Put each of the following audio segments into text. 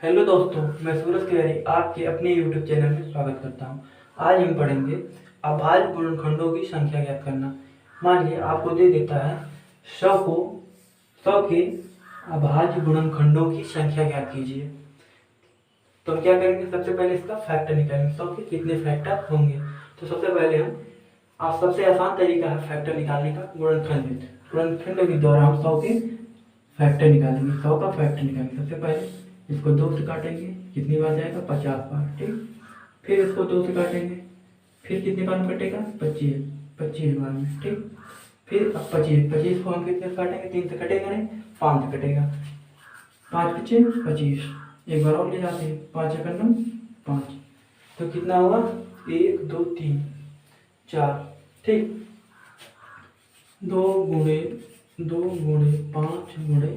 Hello दोस्तों, मैं सूरज तिवारी आपके अपने यूट्यूब चैनल में स्वागत करता हूं। आज हम पढ़ेंगे अभाज्य गुणनखंडों की संख्या ज्ञात करना। मान लीजिए आपको दे देता है 100 के अभाज्य गुणनखंडों की संख्या ज्ञात कीजिए। तो हम क्या करेंगे, सबसे पहले इसका फैक्टर निकालेंगे। 100 के कितने फैक्टर होंगे। तो सबसे पहले हम सबसे आसान तरीका है फैक्टर निकालने का गुणनखंड के द्वारा हम 100 के फैक्टर निकालेंगे। 100 का फैक्टर निकालेंगे। सबसे पहले इसको 2 से काटेंगे, कितनी बार जाएगा 50 बार। ठीक, फिर इसको 2 से काटेंगे, फिर कितनी बार में कटेगा 25 बार में। ठीक, फिर अब 25 को हम कितने से काटेंगे, 3 से कटेगा नहीं, 5 से कटेगा। 5 पीछे 25, एक बार और ले जाते हैं, 5 करना 5, तो कितना हुआ 1 2 3 4। ठीक, 2 गुणे 5 गुणे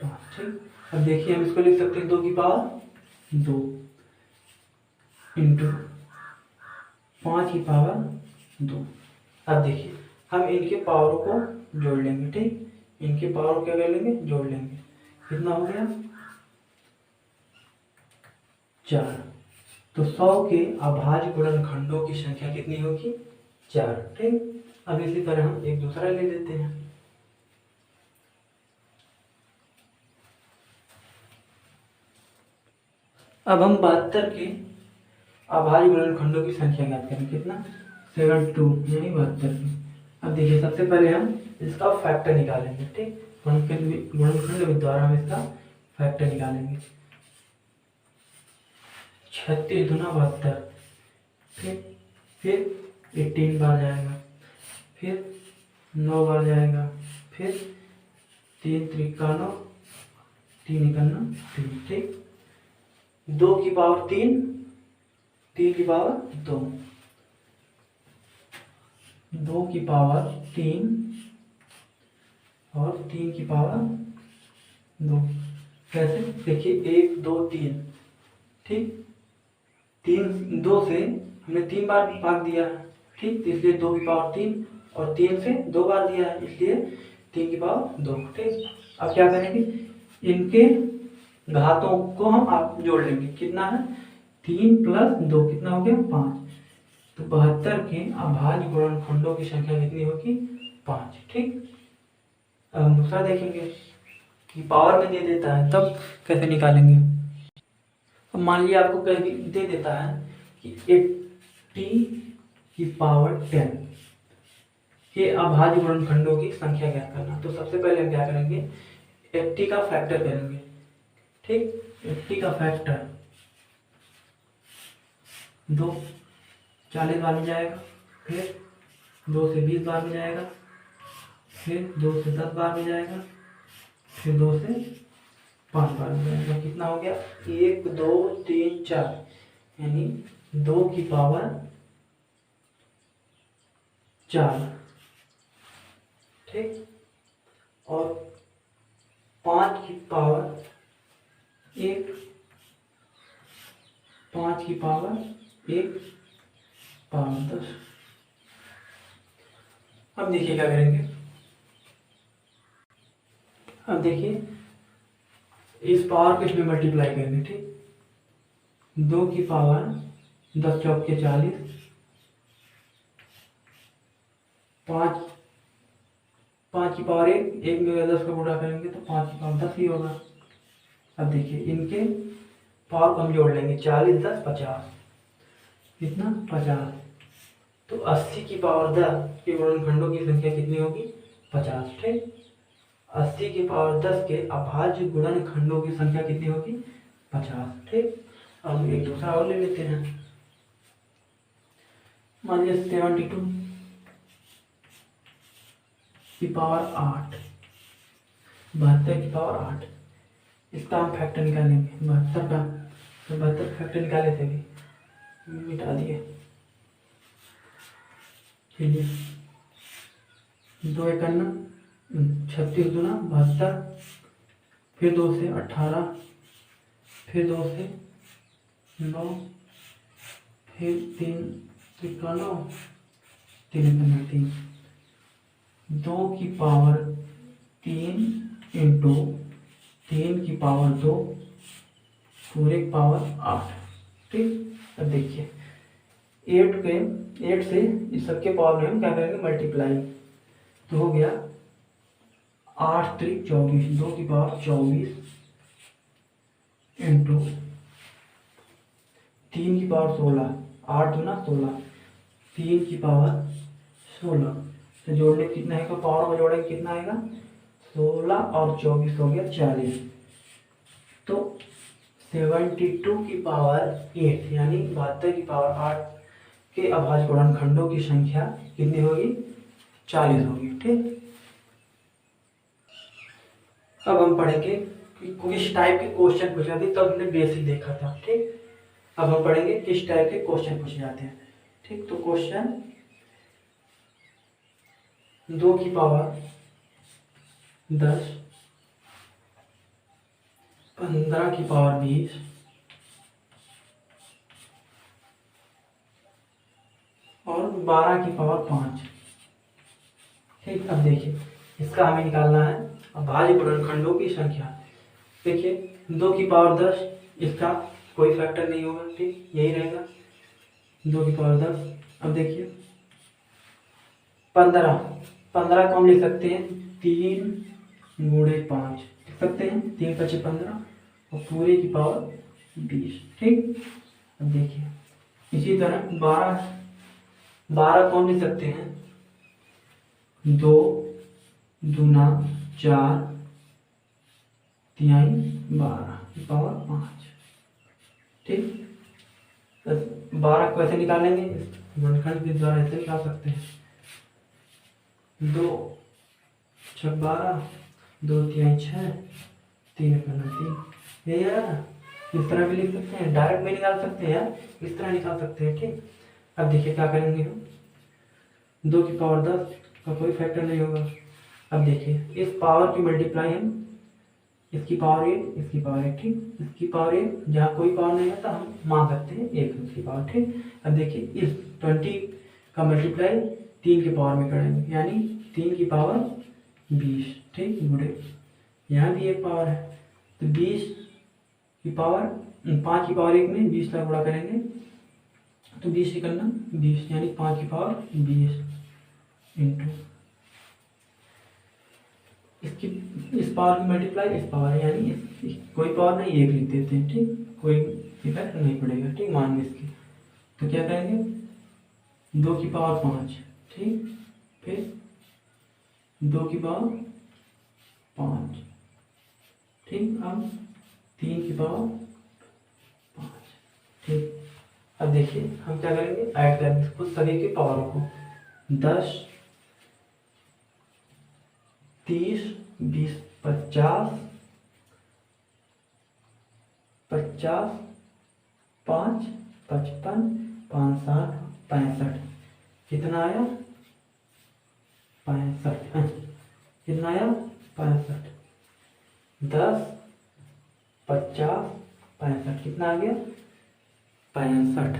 5। ठीक, अब देखिए हम इसको लिख सकते हैं 2 की पावर 2 इंटू 5 की पावर 2। अब देखिए हम इनके पावरों को जोड़ लेंगे। ठीक, इनके पावर को क्या कर लेंगे, जोड़ लेंगे। कितना हो गया 4। तो 100 के अभाज्य गुणनखंडों की संख्या कितनी होगी 4। ठीक, अब इसी तरह हम एक दूसरा ले लेते हैं। अब हम 72 के अभाज्य गुणनखंडों की संख्या ज्ञात करें। कितना 72 यानी 72 की। अब देखिए सबसे पहले हम इसका फैक्टर निकालेंगे। ठीक, गुणनखंड के द्वारा हम इसका फैक्टर निकालेंगे। 36 दूना 72। फिर 18 बार जाएगा, फिर 9 बार जाएगा, फिर 3 त्रिका 9, 3 इकन्ना 3। ठीक, 2 की पावर 3, 3 की पावर 2, 2 की पावर 3 और 3 की पावर 2। कैसे देखिए 1 2 3। ठीक, 3 2 से हमने 3 बार भाग दिया है। ठीक, तो इसलिए 2 की पावर 3 और 3 से 2 बार दिया है, इसलिए 3 की पावर 2। ठीक, अब क्या करेंगे, इनके घातों को हम आप जोड़ लेंगे। कितना है 3 प्लस 2 कितना हो गया 5। तो 72 के अभाज्य गुणनखंडों की संख्या कितनी होगी 5। ठीक, अब हम दूसरा देखेंगे कि पावर में दे देता है तब कैसे निकालेंगे। अब मान लिया आपको कह दे देता है कि 80 की पावर 10 के अभाज्य गुणनखंडों की संख्या ज्ञात करना। तो सबसे पहले हम क्या करेंगे, 80 का फैक्टर करेंगे। ठीक, 80 का फैक्टर 2 40 बार में जाएगा, फिर 2 से 20 बार में जाएगा, फिर 2 से 10 बार में जाएगा, फिर 2 से 5 बार में जाएगा। कितना हो गया 1 2 3 4 यानी 2 की पावर 4। ठीक, और 5 की पावर 1, 5 की पावर 1 पावर 10। अब देखिए क्या करेंगे, अब देखिए इस पावर को इसमें मल्टीप्लाई करेंगे। ठीक, 2 की पावर 10 चौके 40, 5 की पावर 1 में 10 का गुणा करेंगे तो 5 की पावर 10 ही होगा। अब देखिए इनके पावर को हम जोड़ लेंगे, 40 10 50, कितना 50। तो 80 की पावर 10 के गुणनखंडों की संख्या कितनी होगी 50। ठीक, 80 की पावर 10 के अभाज्य गुणनखंडों की संख्या कितनी होगी 50। ठीक, अब हम एक दूसरा और ले लेते हैं। मान लीजिए 72 की पावर 8, 72 की पावर 8। इसका हम फैक्टर निकालेंगे 72 का। तो 72 फैक्टर निकाले थे अभी, मिटा दिए। चलिए 2 इकन्ना 36 दूना 72, फिर 2 से 18, फिर 2 से 9, फिर 3 त्रिका 9, 3 इकन्ना 3। 2 की पावर 3 इंटू 3 की पावर 2 पूरे की पावर 8। ठीक, अब देखिए 8 से इस सबके पावर में हम क्या करेंगे, मल्टीप्लाई। तो हो गया 8 3 24, 2 की पावर 24 इंटू 3 की पावर 16, 8 दूना 16, 3 की पावर 16 से जोड़ने कितना है, पावर में जोड़ेंगे कितना आएगा, 16 और 24 हो गया 40। तो 72 की पावर 8 यानी 72 की पावर 8 के अभाज्य गुणनखंडों की संख्या कितनी होगी, 40 होगी। ठीक, अब हम पढ़ेंगे कि किस टाइप के क्वेश्चन पूछे जाते हैं, तब हमने बेसिक देखा था। ठीक, अब हम पढ़ेंगे किस टाइप के क्वेश्चन पूछे जाते हैं। ठीक, तो क्वेश्चन 2 की पावर 10, 15 की पावर 20 और 12 की पावर 5। ठीक, अब देखिए इसका हमें निकालना है अभाज्य गुणनखंडों की संख्या। देखिए 2 की पावर 10, इसका कोई फैक्टर नहीं होगा। ठीक, यही रहेगा 2 की पावर 10। अब देखिए 15 को हम लिख सकते हैं 3 गुणे 5, लिख सकते हैं 3 × 5 = 15 और पूरे की पावर 20। ठीक, अब देखिए इसी तरह 12 को हम लिख सकते हैं 2 दूना 4 तिहाई 12 की पावर 5। ठीक, तो 12 को ऐसे निकालेंगे, गुणनखंड के द्वारा ऐसे निकाल सकते हैं, 2 6 12, 2 तिहाई 6, 3 × 3, यही है। इस तरह भी लिख सकते हैं, डायरेक्ट भी निकाल सकते हैं, इस तरह निकाल सकते हैं। ठीक, अब देखिए क्या करेंगे हम, 2 की पावर 10 का कोई फैक्टर नहीं होगा। अब देखिए इस पावर की मल्टीप्लाई हम इसकी पावर 1, इसकी पावर 1। ठीक, इसकी पावर 1 जहाँ कोई पावर नहीं होता हम मान सकते हैं 1 इसकी पावर। ठीक, अब देखिए इस 20 का मल्टीप्लाई 3 के पावर में करेंगे यानी 3 की पावर 20। ठीक, गुणे यहाँ भी एक पावर है तो 20 की पावर 5 की पावर 1 में 20 का गुणा करेंगे तो 20 से करना 20 यानी 5 की पावर 20 इंटू इसकी इस पावर की मल्टीप्लाई इस पावर यानी कोई पावर नहीं, 1 लिख देते हैं। ठीक, कोई इफेक्ट नहीं पड़ेगा। ठीक, मान में इसकी तो क्या करेंगे 2 की पावर 5। ठीक, फिर 2 की पावर 5। ठीक, अब 3 की पावर 5। ठीक, अब देखिए हम क्या करेंगे, ऐड करेंगे कुछ सभी के पावरों को, 10 30 20 50 50 5 55 5 60 65। कितना आया 65। कितना आया 65, 10 50 65 कितना आ गया 65।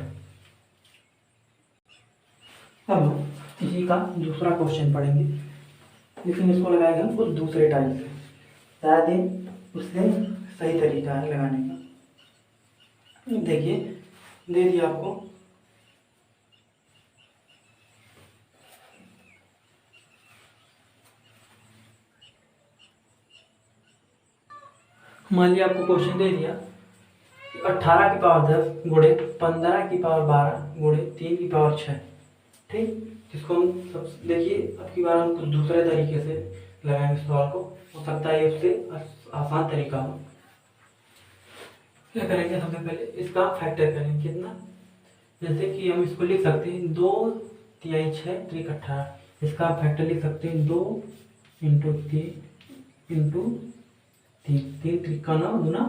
अब इसी का दूसरा क्वेश्चन पढ़ेंगे, लेकिन इसको लगाएगा हम कुछ दूसरे टाइप से, शायद ही उससे सही तरीका है लगाने का। देखिए दे दिया आपको मान लिया आपको क्वेश्चन दे दिया 18 की पावर 10 गुणे 15 की पावर 12 गुणे 3 की पावर 6। ठीक, जिसको हम सब देखिए अब की बार हम कुछ दूसरे तरीके से लगाएंगे सवाल को, हो सकता है उससे आसान तरीका हो। क्या करेंगे, सबसे पहले इसका फैक्टर करेंगे कितना, जैसे कि हम इसको लिख सकते हैं 2 तिहाई 6 3 18। इसका फैक्टर लिख सकते हैं 2 इंटू 3 इंटू 3 3 3 9 गुना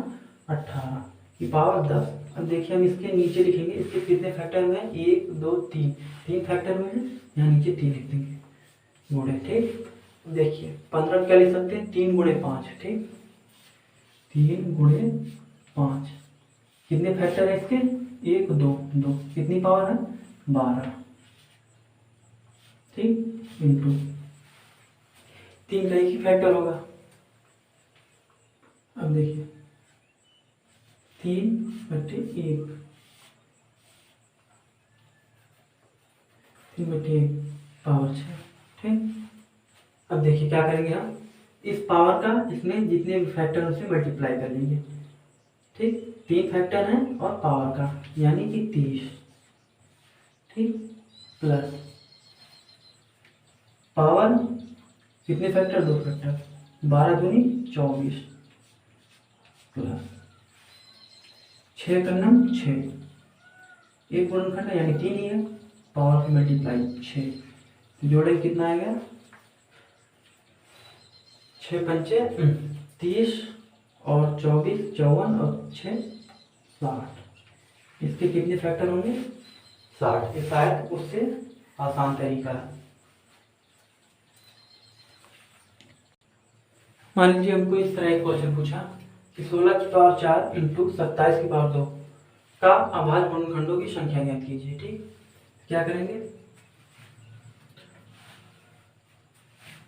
18 की पावर 10। अब देखिए हम इसके नीचे लिखेंगे, इसके कितने फैक्टर में, 1 2 3, 3 फैक्टर में है, यहाँ नीचे 3 लिख देंगे गुणे। ठीक, देखिए 15 क्या लिख सकते हैं 3 गुणे 5। ठीक, 3 गुणे 5 कितने फैक्टर है इसके, 1 2 2, कितनी पावर है 12। ठीक, इंटू 3 का एक ही फैक्टर होगा। अब देखिए 3/1, 3/1 पावर 6। ठीक, अब देखिए क्या करेंगे हम, इस पावर का इसमें जितने भी फैक्टर उसे मल्टीप्लाई कर लेंगे। ठीक, 3 फैक्टर हैं और पावर का यानी कि 30। ठीक, प्लस पावर कितने फैक्टर, 2 फैक्टर, 12 दूनी 24 प्लस 6 का नम 6, एक गुणनखंड है यानी 3 ही है, पावर से मल्टीप्लाई 6 जोड़े कितना आएगा, 6 पंचे 30 और 24 54 और 6 60। इसके कितने फैक्टर होंगे, 60। ये शायद उससे आसान तरीका है। मान लीजिए हमको इस तरह एक क्वेश्चन पूछा कि 16 की पावर 4 इंटू 27 की पावर 2 का अभाज्य गुणनखंडों की संख्या ज्ञात कीजिए। ठीक, क्या करेंगे,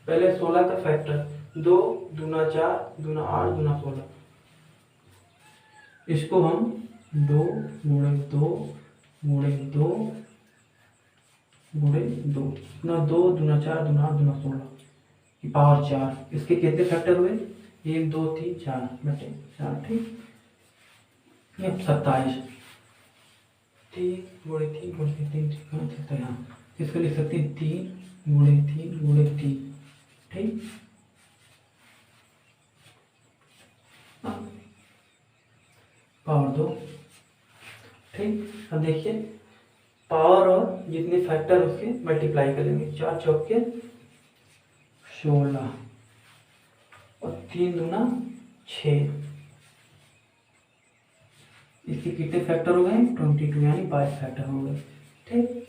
पहले 16 का फैक्टर 2 दूना 4 दूना 8 दूना 16, इसको हम 2 गुणे 2 गुणे 2 गुणे 2 दूना 2 दूना 4 दूना 8 दूना 16 की पावर 4। इसके कितने फैक्टर हुए, 1 2 3 4 बटे 4। ठीक, 27। 3 गुणे 3 गुणे 3 सकते हैं, इसको लिख सकते हैं 3 गुणे 3 गुणे 3। ठीक, पावर 2। ठीक, अब देखिए पावर और जितने फैक्टर उसके मल्टीप्लाई करेंगे, 4 चौके 16 और 3 दूना 6, इसके कितने फैक्टर हो गए, 22 यानी 22 फैक्टर हो गए। ठीक,